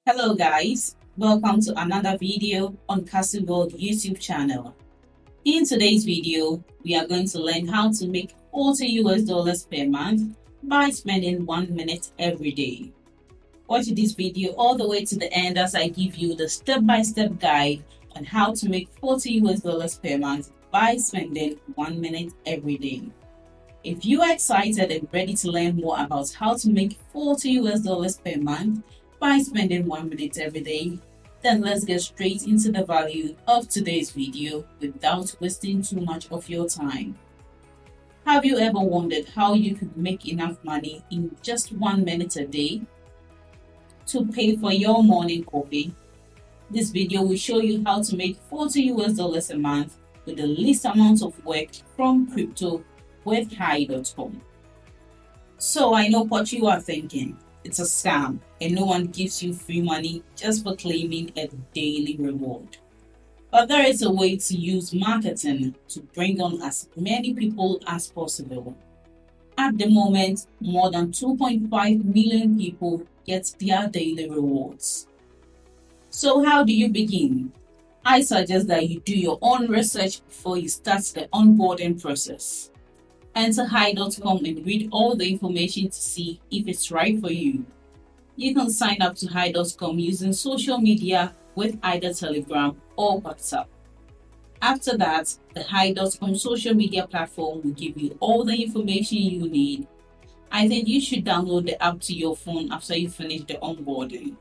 Hello guys, welcome to another video on Cassy World YouTube channel. In today's video, we are going to learn how to make $40 per month by spending 1 minute every day. Watch this video all the way to the end as I give you the step-by-step guide on how to make $40 per month by spending 1 minute every day. If you are excited and ready to learn more about how to make $40 per month by spending 1 minute every day, then let's get straight into the value of today's video without wasting too much of your time. Have you ever wondered how you could make enough money in just 1 minute a day to pay for your morning coffee? This video will show you how to make $40 a month with the least amount of work from crypto with High.com. So I know what you are thinking. It's a scam and no one gives you free money just for claiming a daily reward. But there is a way to use marketing to bring on as many people as possible. At the moment, more than 2.5 million people get their daily rewards. So how do you begin? I suggest that you do your own research before you start the onboarding process. Enter High.com and read all the information to see if it's right for you. You can sign up to High.com using social media with either Telegram or WhatsApp. After that, the High.com social media platform will give you all the information you need. I think you should download the app to your phone after you finish the onboarding.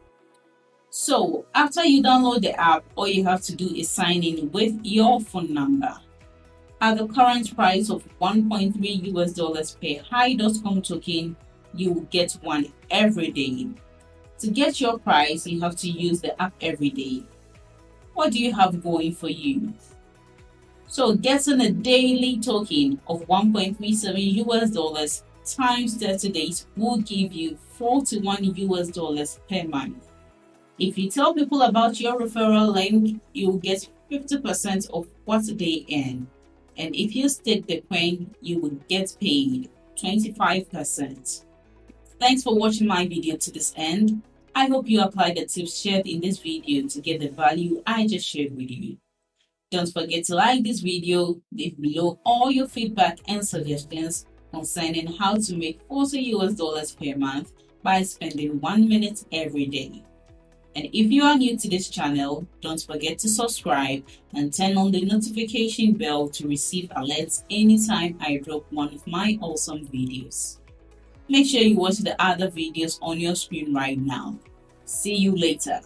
So, after you download the app, all you have to do is sign in with your phone number. At the current price of $1.3 per High.com token, you will get one every day. To get your price, you have to use the app every day. What do you have going for you? So getting a daily token of $1.37 times 30 days will give you $41 per month. If you tell people about your referral link, you'll get 50% of what they earn. And if you stake the coin, you will get paid 25%. Thanks for watching my video to this end. I hope you apply the tips shared in this video to get the value I just shared with you. Don't forget to like this video, leave below all your feedback and suggestions concerning how to make $40 per month by spending 1 minute every day. And if you are new to this channel, don't forget to subscribe and turn on the notification bell to receive alerts anytime I drop one of my awesome videos. Make sure you watch the other videos on your screen right now. See you later.